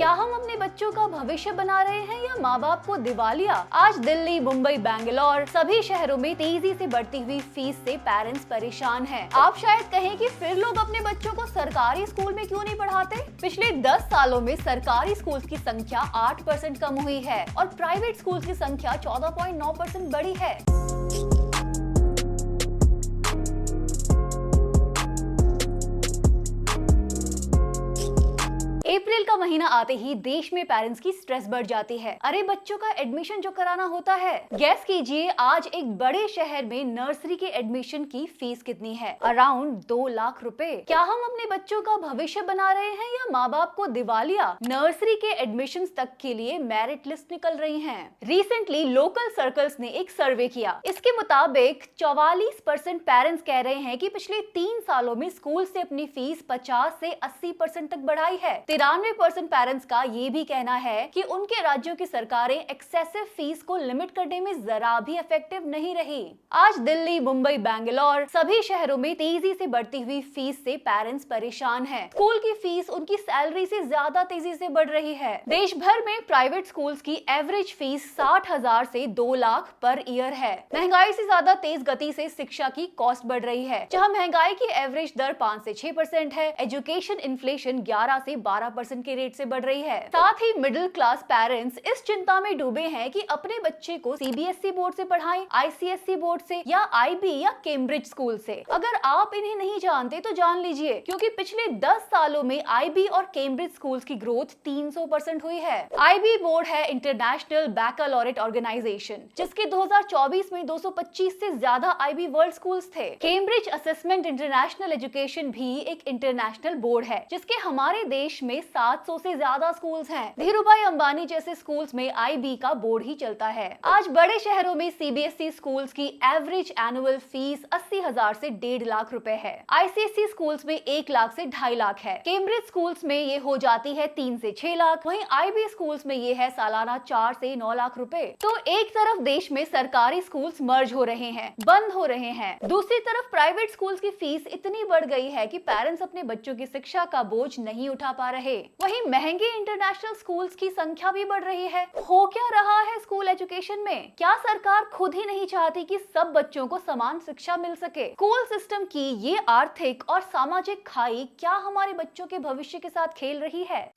क्या हम अपने बच्चों का भविष्य बना रहे हैं या माँ बाप को दिवालिया? आज दिल्ली, मुंबई, बैंगलोर सभी शहरों में तेजी से बढ़ती हुई फीस से पेरेंट्स परेशान हैं। आप शायद कहें कि फिर लोग अपने बच्चों को सरकारी स्कूल में क्यों नहीं पढ़ाते? पिछले 10 सालों में सरकारी स्कूल की संख्या 8% कम हुई है और प्राइवेट स्कूल की संख्या 14.9% बढ़ी है। अप्रैल का महीना आते ही देश में पेरेंट्स की स्ट्रेस बढ़ जाती है। अरे बच्चों का एडमिशन जो कराना होता है। गैस कीजिए, आज एक बड़े शहर में नर्सरी के एडमिशन की फीस कितनी है? अराउंड 2 लाख रुपए। क्या हम अपने बच्चों का भविष्य बना रहे हैं या माँ बाप को दिवालिया? नर्सरी के एडमिशन तक के लिए मेरिट लिस्ट निकल रही है। रिसेंटली लोकल सर्कल्स ने एक सर्वे किया। इसके मुताबिक 44% पेरेंट्स कह रहे हैं कि पिछले 3 सालों में स्कूल से अपनी फीस 50 से 80% तक बढ़ाई है। 93% पेरेंट्स का ये भी कहना है कि उनके राज्यों की सरकारें एक्सेसिव फीस को लिमिट करने में जरा भी इफेक्टिव नहीं रही। आज दिल्ली, मुंबई, बैंगलोर सभी शहरों में तेजी से बढ़ती हुई फीस से पेरेंट्स परेशान हैं। स्कूल की फीस उनकी सैलरी से ज्यादा तेजी से बढ़ रही है। देश भर में प्राइवेट स्कूल्स की एवरेज फीस 60,000 से 2 लाख पर ईयर है। महंगाई से ज्यादा तेज गति से शिक्षा की कॉस्ट बढ़ रही है। जहाँ महंगाई की एवरेज दर 5 से 6% है, एजुकेशन इन्फ्लेशन 11 से 12% के रेट से बढ़ रही है। साथ ही मिडिल क्लास पेरेंट्स इस चिंता में डूबे हैं कि अपने बच्चे को सीबीएसई बोर्ड से पढ़ाएं, आईसीएसई बोर्ड से या आईबी या कैम्ब्रिज स्कूल से। अगर आप इन्हें नहीं जानते तो जान लीजिए, क्योंकि पिछले 10 सालों में आईबी और कैम्ब्रिज स्कूल्स की ग्रोथ 300% हुई है। आईबी बोर्ड है इंटरनेशनल बैकलॉरेट ऑर्गेनाइजेशन, जिसके 2024 में 225 से ज्यादा आईबी वर्ल्ड स्कूल्स थे। कैम्ब्रिज असेसमेंट इंटरनेशनल एजुकेशन भी एक इंटरनेशनल बोर्ड है, जिसके हमारे देश में 700 से ज्यादा स्कूल्स हैं। धीरूभाई अंबानी जैसे स्कूल्स में आईबी का बोर्ड ही चलता है। आज बड़े शहरों में सीबीएसई स्कूल्स की एवरेज एनुअल फीस 80,000 से 1.5 लाख रुपए है। आईसीएसई स्कूल्स में 1 लाख से 2.5 लाख है। कैम्ब्रिज स्कूल्स में ये हो जाती है 3 से 6 लाख। वहीं आईबी स्कूल्स में ये है सालाना 4 से 9 लाख रुपए। तो एक तरफ देश में सरकारी स्कूल्स मर्ज हो रहे हैं, बंद हो रहे हैं, दूसरी तरफ प्राइवेट स्कूल्स की फीस इतनी बढ़ गई है कि पेरेंट्स अपने बच्चों की शिक्षा का बोझ नहीं उठा पा रहे। वहीं महंगे इंटरनेशनल स्कूल्स की संख्या भी बढ़ रही है। हो क्या रहा है स्कूल एजुकेशन में? क्या सरकार खुद ही नहीं चाहती कि सब बच्चों को समान शिक्षा मिल सके? स्कूल सिस्टम की ये आर्थिक और सामाजिक खाई क्या हमारे बच्चों के भविष्य के साथ खेल रही है?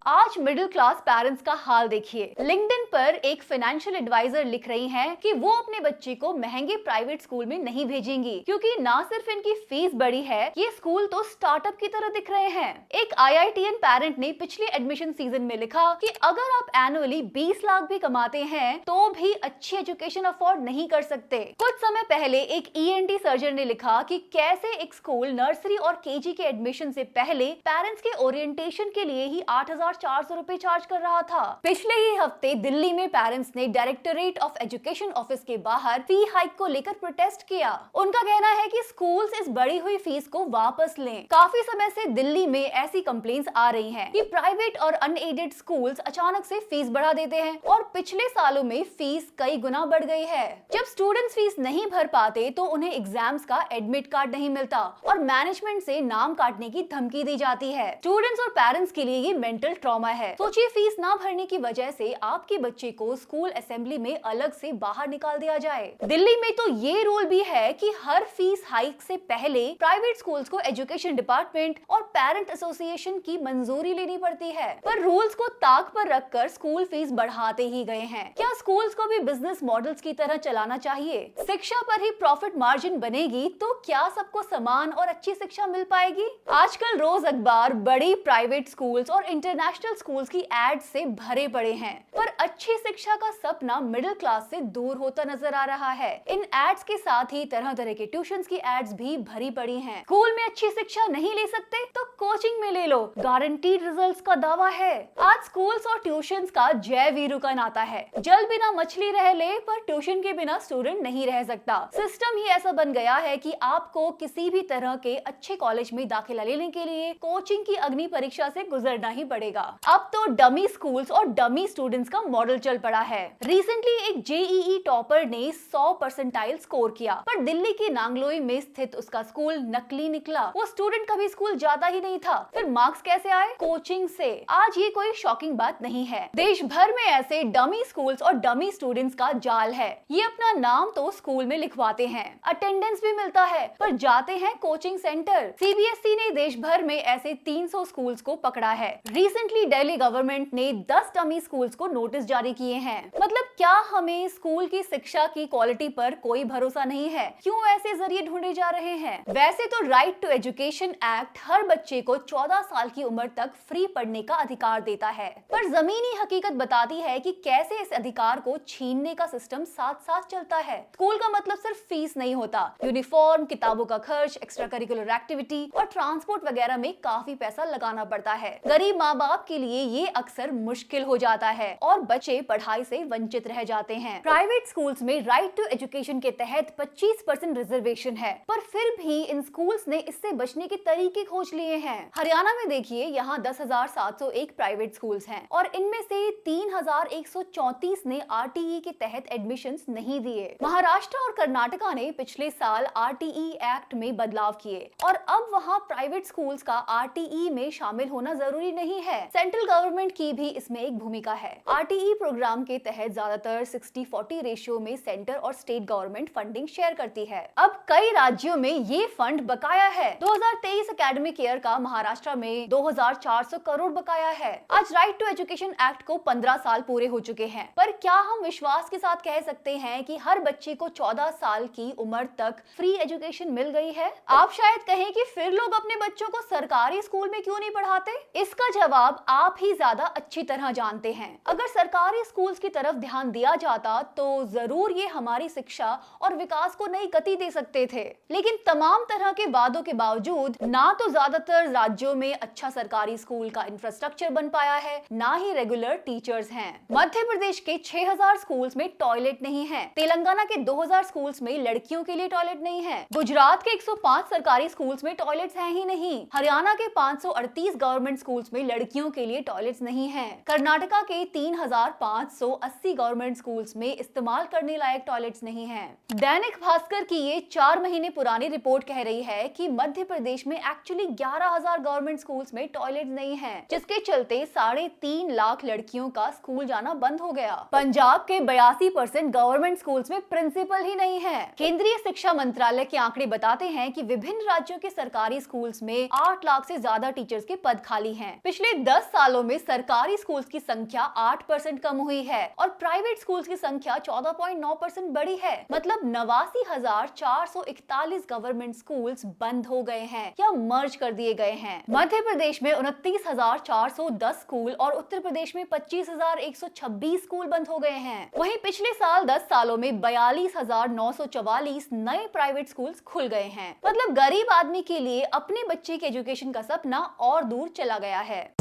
आज मिडिल क्लास पेरेंट्स का हाल देखिए। लिंक्डइन पर एक फाइनेंशियल एडवाइजर लिख रही हैं कि वो अपने बच्चे को महंगे प्राइवेट स्कूल में नहीं भेजेंगी, क्योंकि ना सिर्फ इनकी फीस बड़ी है, ये स्कूल तो स्टार्टअप की तरह दिख रहे हैं। एक आईआईटीएन पेरेंट ने पिछले एडमिशन सीजन में लिखा कि अगर आप एनुअली 20 लाख भी कमाते हैं तो भी अच्छी एजुकेशन अफोर्ड नहीं कर सकते। कुछ समय पहले एक ईएनटी सर्जन ने लिखा कि कैसे एक स्कूल नर्सरी और केजी के एडमिशन से पहले पेरेंट्स के ओरिएंटेशन के लिए ही 8,400 रुपए चार्ज कर रहा था। पिछले ही हफ्ते दिल्ली में पेरेंट्स ने डायरेक्टरेट ऑफ एजुकेशन ऑफिस के बाहर फी हाइक को लेकर प्रोटेस्ट किया। उनका कहना है कि स्कूल्स इस बढ़ी हुई फीस को वापस लें। काफी समय से दिल्ली में ऐसी कंप्लेंट्स आ रही हैं कि प्राइवेट और अनएडेड स्कूल्स अचानक से फीस बढ़ा देते हैं और पिछले सालों में फीस कई गुना बढ़ गई है। जब स्टूडेंट्स फीस नहीं भर पाते तो उन्हें एग्जाम्स का एडमिट कार्ड नहीं मिलता और मैनेजमेंट से नाम काटने की धमकी दी जाती है। स्टूडेंट्स और पेरेंट्स के लिए ये मेंटल ट्रॉमा है। सोचिए, फीस ना भरने की वजह से आपके बच्चे को स्कूल असेंबली में अलग से बाहर निकाल दिया जाए। दिल्ली में तो ये रूल भी है कि हर फीस हाइक से पहले प्राइवेट स्कूल्स को एजुकेशन डिपार्टमेंट और पेरेंट एसोसिएशन की मंजूरी लेनी पड़ती है। पर रूल्स को ताक पर रखकर स्कूल फीस बढ़ाते ही गए हैं। क्या स्कूल्स को भी बिजनेस मॉडल्स की तरह चलाना चाहिए? शिक्षा पर ही प्रॉफिट मार्जिन बनेगी तो क्या सबको समान और अच्छी शिक्षा मिल पाएगी? आजकल रोज अखबार बड़ी प्राइवेट स्कूल्स और इंटरनेशनल स्कूल्स की एड्स से भरे पड़े हैं, पर अच्छी शिक्षा का सपना मिडिल क्लास से दूर होता नजर आ रहा है। इन एड्स के साथ ही तरह तरह के ट्यूशंस की एड्स भी भरी पड़ी हैं। स्कूल में अच्छी शिक्षा नहीं ले सकते तो कोचिंग में ले लो, गारंटीड रिजल्ट्स का दावा है। आज स्कूल्स और ट्यूशंस का जय वीरू का नाता है। जल बिना मछली रह ले, पर ट्यूशन के बिना स्टूडेंट नहीं रह सकता। सिस्टम ही ऐसा बन गया है कि आपको किसी भी तरह के अच्छे कॉलेज में दाखिला लेने के लिए कोचिंग की अग्नि परीक्षा से गुजरना ही पड़ेगा। अब तो डमी स्कूल्स और डमी स्टूडेंट्स का मॉडल चल पड़ा है। रिसेंटली एक जेईई टॉपर ने 100 परसेंटाइल स्कोर किया, पर दिल्ली की नांगलोई में स्थित उसका स्कूल नकली निकला। वो स्टूडेंट कभी स्कूल जाता ही नहीं था, फिर मार्क्स कैसे आए? कोचिंग से। आज ये कोई शॉकिंग बात नहीं है। देश भर में ऐसे डमी स्कूल्स और डमी स्टूडेंट्स का जाल है। ये अपना नाम तो स्कूल में लिखवाते हैं, अटेंडेंस भी मिलता है, पर जाते हैं कोचिंग सेंटर। सीबीएसई ने देश भर में ऐसे 300 स्कूल्स को पकड़ा है। रिसेंटली दिल्ली गवर्नमेंट ने 10 डमी स्कूल्स को नोटिस जारी किए हैं। मतलब क्या हमें स्कूल की शिक्षा की क्वालिटी पर कोई भरोसा नहीं है? क्यों ऐसे जरिए ढूंढे जा रहे हैं? वैसे तो राइट टू एजुकेशन एक्ट हर बच्चे को 14 साल की उम्र तक फ्री पढ़ने का अधिकार देता है, पर जमीनी हकीकत बताती है कि कैसे इस अधिकार को छीनने का सिस्टम साथ साथ चलता है। स्कूल का मतलब सिर्फ फीस नहीं होता, यूनिफॉर्म, किताबों का खर्च, एक्स्ट्रा करिकुलर एक्टिविटी और ट्रांसपोर्ट वगैरह में काफी पैसा लगाना पड़ता है। गरीब माँ बाप के लिए ये अक्सर मुश्किल हो जाता है और बच्चे पढ़ाई से वंचित रह जाते हैं। प्राइवेट स्कूल्स में राइट टू एजुकेशन के तहत 25% रिजर्वेशन है, पर फिर भी इन स्कूल्स ने इससे बचने के तरीके खोज लिए हैं। हरियाणा में देखिए, यहाँ 10,701 प्राइवेट स्कूल्स हैं और इनमें से 3,134 ने आरटीई के तहत एडमिशंस नहीं दिए। महाराष्ट्र और कर्नाटका ने पिछले साल आरटीई एक्ट में बदलाव किए और अब वहाँ प्राइवेट स्कूल्स का आरटीई में शामिल होना जरूरी नहीं है। सेंट्रल गवर्नमेंट की भी इसमें एक भूमिका है। आरटीई प्रोग्राम के तहत ज्यादातर 60-40 रेशियो में सेंटर और स्टेट गवर्नमेंट फंडिंग शेयर करती है। अब कई राज्यों में ये फंड बकाया है। 2023 एकेडमिक ईयर का महाराष्ट्र में 2,400 करोड़ बकाया है। आज राइट टू एजुकेशन एक्ट को 15 साल पूरे हो चुके हैं, पर क्या हम विश्वास के साथ कह सकते हैं कि हर बच्चे को 14 साल की उम्र तक फ्री एजुकेशन मिल गई है? आप शायद कहें कि फिर लोग अपने बच्चों को सरकारी स्कूल में क्यों नहीं पढ़ाते? इसका जवाब आप ही ज्यादा अच्छी तरह जानते हैं। अगर सरकारी स्कूल्स की तरफ ध्यान दिया जाता तो जरूर ये हमारी शिक्षा और विकास को नई गति दे सकते थे, लेकिन तमाम तरह के वादों के बावजूद ना तो ज्यादातर राज्यों में अच्छा सरकारी स्कूल का इंफ्रास्ट्रक्चर बन पाया है, ना ही रेगुलर टीचर्स हैं। मध्य प्रदेश के 6,000 स्कूल्स में टॉयलेट नहीं है। तेलंगाना के 2,000 स्कूल्स में लड़कियों के लिए टॉयलेट नहीं है। गुजरात के 105 सरकारी स्कूल्स में टॉयलेट्स हैं ही नहीं। हरियाणा के 538 गवर्नमेंट स्कूल्स में लड़कियों के लिए टॉयलेट्स नहीं है। कर्नाटका के 3,580 गवर्नमेंट स्कूल्स में इस्तेमाल करने लायक टॉयलेट्स नहीं है। दैनिक भास्कर की ये 4 महीने पुरानी रिपोर्ट कह रही है कि मध्य प्रदेश में एक्चुअली 11,000 गवर्नमेंट स्कूल्स में टॉयलेट नहीं है, जिसके चलते 3.5 लाख लड़कियों का स्कूल जाना बंद हो गया। पंजाब के 82% गवर्नमेंट स्कूल्स में प्रिंसिपल ही नहीं है। केंद्रीय शिक्षा मंत्रालय के आंकड़े बताते हैं कि विभिन्न राज्यों के सरकारी स्कूल्स में 8 लाख से ज्यादा टीचर्स के पद खाली हैं। पिछले 10 सालों में सरकारी स्कूल्स की संख्या 8% कम हुई है और प्राइवेट स्कूल्स की संख्या 14.9% बढ़ी है। मतलब 89,441 गवर्नमेंट स्कूल्स बंद हो गए हैं या मर्ज कर दिए गए हैं। मध्य प्रदेश में 29,410 स्कूल और उत्तर प्रदेश में 25,126 स्कूल बंद हो गए हैं। वहीं पिछले साल 10 सालों में 42,944 नए प्राइवेट स्कूल्स खुल गए हैं। मतलब गरीब आदमी के लिए अपने बच्चे के एजुकेशन का सपना और दूर चला गया है।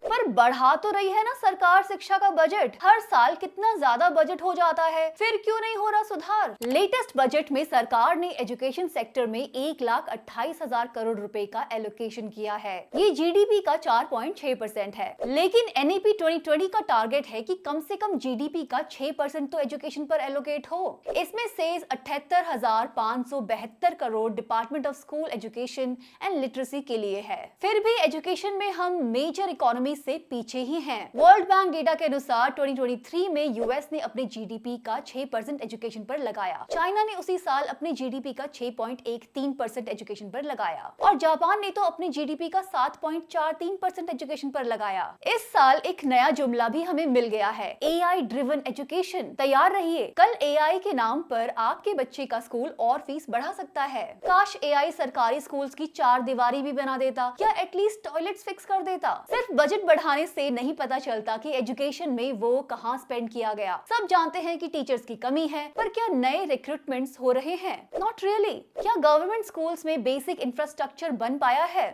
पर बढ़ा तो रही है ना सरकार शिक्षा का बजट। हर साल कितना ज्यादा बजट हो जाता है, फिर क्यों नहीं हो रहा सुधार? लेटेस्ट बजट में सरकार ने एजुकेशन सेक्टर में 1,28,000 करोड़ रुपए का एलोकेशन किया है। ये जीडीपी का 4.6% है, लेकिन एनईपी 2020 का टारगेट है कि कम से कम जीडीपी का 6% तो एजुकेशन पर एलोकेट हो। इसमें से 78,572 crore department of school education and literacy के लिए है। फिर भी एजुकेशन में हम मेजर इकोनॉमी से पीछे ही हैं। वर्ल्ड बैंक डेटा के अनुसार 2023 में यूएस ने अपने जीडीपी का 6% एजुकेशन पर लगाया। चाइना ने उसी साल अपने जीडीपी का 6.13% एजुकेशन पर लगाया और जापान ने तो अपने जीडीपी का 7.43% एजुकेशन पर लगाया। इस साल एक नया जुमला भी हमें मिल गया है, एआई ड्रिवन एजुकेशन। तैयार रहिए, कल एआई के नाम पर आपके बच्चे का स्कूल और फीस बढ़ा सकता है। काश एआई सरकारी स्कूल्स की 4 दीवारी भी बना देता या एटलीस्ट टॉयलेट्स फिक्स कर देता। सिर्फ बजट बढ़ाने से नहीं पता चलता कि एजुकेशन में वो कहां स्पेंड किया गया। सब जानते हैं कि टीचर्स की कमी है, पर क्या नए रिक्रूटमेंट्स हो रहे हैं? Not really. क्या गवर्नमेंट स्कूल्स में बेसिक इंफ्रास्ट्रक्चर बन पाया है?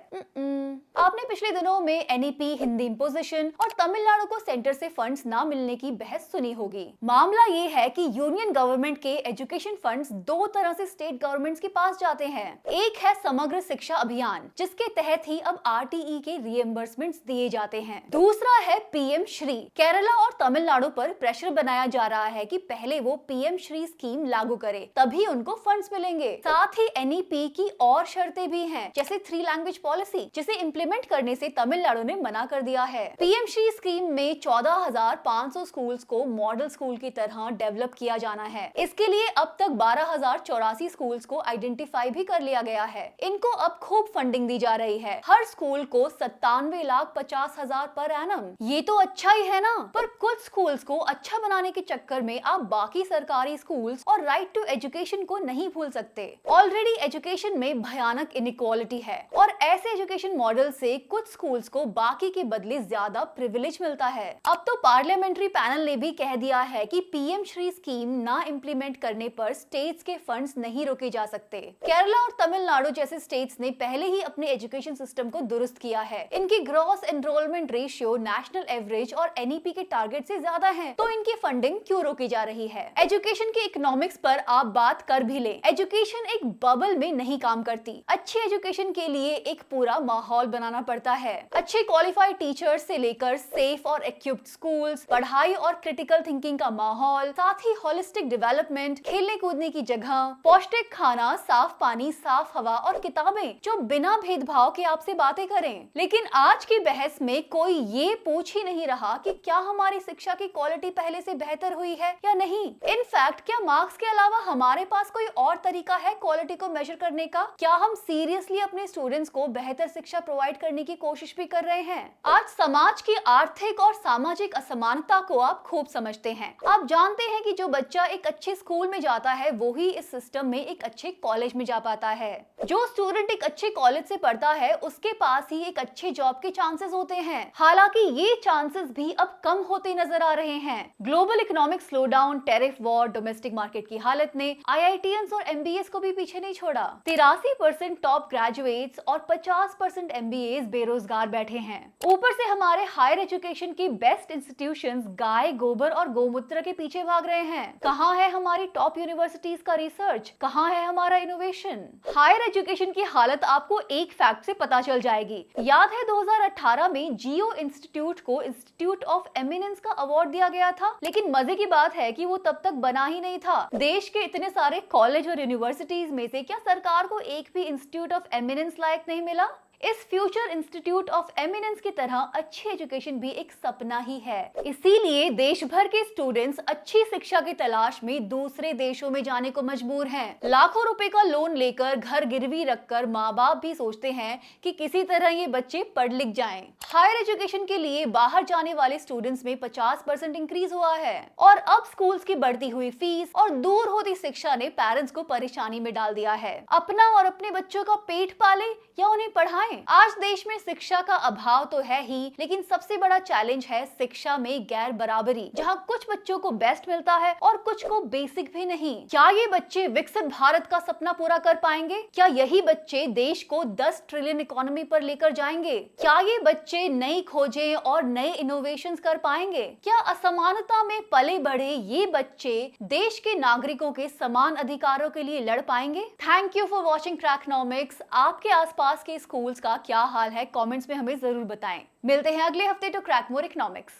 आपने पिछले दिनों में एनईपी, हिंदी इम्पोजिशन और तमिलनाडु को सेंटर से फंड्स ना मिलने की बहस सुनी होगी। मामला ये है कि यूनियन गवर्नमेंट के एजुकेशन फंड्स 2 तरह से स्टेट गवर्नमेंट्स के पास जाते हैं। एक है समग्र शिक्षा अभियान, जिसके तहत ही अब आरटीई के रिएम्बर्समेंट्स दिए जाते जाते हैं। दूसरा है पीएम श्री। केरला और तमिलनाडु पर प्रेशर बनाया जा रहा है कि पहले वो पीएम श्री स्कीम लागू करे, तभी उनको फंड्स मिलेंगे। साथ ही एनईपी की और शर्तें भी हैं, जैसे 3 लैंग्वेज पॉलिसी, जिसे इम्प्लीमेंट करने से तमिलनाडु ने मना कर दिया है। पीएम श्री स्कीम में 14,500 स्कूल्स को मॉडल स्कूल की तरह डेवलप किया जाना है। इसके लिए अब तक 12,084 स्कूल्स को आइडेंटिफाई भी कर लिया गया है। इनको अब खूब फंडिंग दी जा रही है, हर स्कूल को 97,50,000 पर एनम। ये तो अच्छा ही है ना, पर कुछ स्कूल्स को अच्छा बनाने के चक्कर में आप बाकी सरकारी स्कूल्स और राइट टू एजुकेशन को नहीं भूल सकते। ऑलरेडी एजुकेशन में भयानक इनइक्वालिटी है और ऐसे एजुकेशन मॉडल से कुछ स्कूल्स को बाकी के बदले ज्यादा प्रिविलेज मिलता है। अब तो पार्लियामेंट्री पैनल ने भी कह दिया है कि पीएम श्री स्कीम ना इम्प्लीमेंट करने पर स्टेट्स के फंड्स नहीं रोके जा सकते। केरला और तमिलनाडु जैसे स्टेट्स ने पहले ही अपने एजुकेशन सिस्टम को दुरुस्त किया है। इनकी gross enrolment ratio national average और एनईपी के टारगेट से ज्यादा है, तो इनकी फंडिंग क्यों रोकी जा रही है? एजुकेशन के इकोनॉमिक्स पर आप बात कर भी ले, एजुकेशन एक बबल में नहीं काम करती। अच्छी एजुकेशन के लिए एक पूरा माहौल बनाना पड़ता है। अच्छे क्वालिफाइड टीचर्स से लेकर सेफ और इक्विप्ड स्कूल्स, पढ़ाई और क्रिटिकल थिंकिंग का माहौल, साथ ही होलिस्टिक डेवलपमेंट, खेलने कूदने की जगह, पौष्टिक खाना, साफ पानी, साफ हवा और किताबें जो बिना भेदभाव के आपसे बातें करें। लेकिन आज की बहस में कोई ये पूछ ही नहीं रहा कि क्या हमारी शिक्षा की क्वालिटी पहले से बेहतर हुई है या नहीं। इनफैक्ट क्या मार्क्स के अलावा हमारे पास कोई और तरीका है क्वालिटी को मेजर करने का? क्या हम सीरियसली अपने स्टूडेंट्स को बेहतर शिक्षा प्रोवाइड करने की कोशिश भी कर रहे हैं? आज समाज की आर्थिक और सामाजिक असमानता को आप खूब समझते हैं। आप जानते हैं कि जो बच्चा एक अच्छे स्कूल में जाता है वो ही इस सिस्टम में एक अच्छे कॉलेज में जा पाता है। जो स्टूडेंट एक अच्छे कॉलेज से पढ़ता है उसके पास ही एक अच्छे जॉब के चांसेस होते हैं। हालांकि ये चांसेस भी अब कम होते नजर आ रहे हैं। Global economic slowdown, tariff war, domestic market की हालत ने आईआईटीएंस और एमबीएस को भी पीछे नहीं छोड़ा। 83% टॉप ग्रेजुएट्स और 50% एमबीएस बेरोजगार बैठे हैं। ऊपर से हमारे हायर एजुकेशन की बेस्ट इंस्टीट्यूशंस गाय, गोबर और गोमूत्र के पीछे भाग रहे हैं। कहाँ है हमारी टॉप यूनिवर्सिटीज का रिसर्च? कहाँ है हमारा इनोवेशन? हायर एजुकेशन की हालत आपको एक फैक्ट से पता चल जाएगी। याद है 2018 में जियो इंस्टीट्यूट को इंस्टीट्यूट ऑफ एमिनेंस का अवार्ड दिया गया था, लेकिन मजे की बात है कि वो तब तक बना ही नहीं था। देश के इतने सारे कॉलेज और यूनिवर्सिटीज में से क्या सरकार को एक भी इंस्टीट्यूट ऑफ एमिनेंस लायक नहीं मिला? इस फ्यूचर इंस्टीट्यूट ऑफ एमिनेंस की तरह अच्छी एजुकेशन भी एक सपना ही है। इसीलिए देश भर के स्टूडेंट्स अच्छी शिक्षा की तलाश में दूसरे देशों में जाने को मजबूर हैं। लाखों रुपए का लोन लेकर घर गिरवी रखकर माँ बाप भी सोचते हैं कि किसी तरह ये बच्चे पढ़ लिख जाएं। हायर एजुकेशन के लिए बाहर जाने वाले स्टूडेंट्स में 50% इंक्रीज हुआ है और अब स्कूल्स की बढ़ती हुई फीस और दूर होती शिक्षा ने पेरेंट्स को परेशानी में डाल दिया है। अपना और अपने बच्चों का पेट पाले या उन्हें पढ़ाएं। आज देश में शिक्षा का अभाव तो है ही, लेकिन सबसे बड़ा चैलेंज है शिक्षा में गैर बराबरी, जहां कुछ बच्चों को बेस्ट मिलता है और कुछ को बेसिक भी नहीं। क्या ये बच्चे विकसित भारत का सपना पूरा कर पाएंगे? क्या यही बच्चे देश को 10 ट्रिलियन इकोनॉमी पर लेकर जाएंगे? क्या ये बच्चे नई खोजें और नए इनोवेशंस कर पाएंगे? क्या असमानता में पले बढ़े ये बच्चे देश के नागरिकों के समान अधिकारों के लिए लड़ पाएंगे? Thank you for watching Cracknomics. आपके आसपास के स्कूल्स का क्या हाल है? कमेंट्स में हमें जरूर बताएं। मिलते हैं अगले हफ्ते टू क्रैक मोर इकोनॉमिक्स।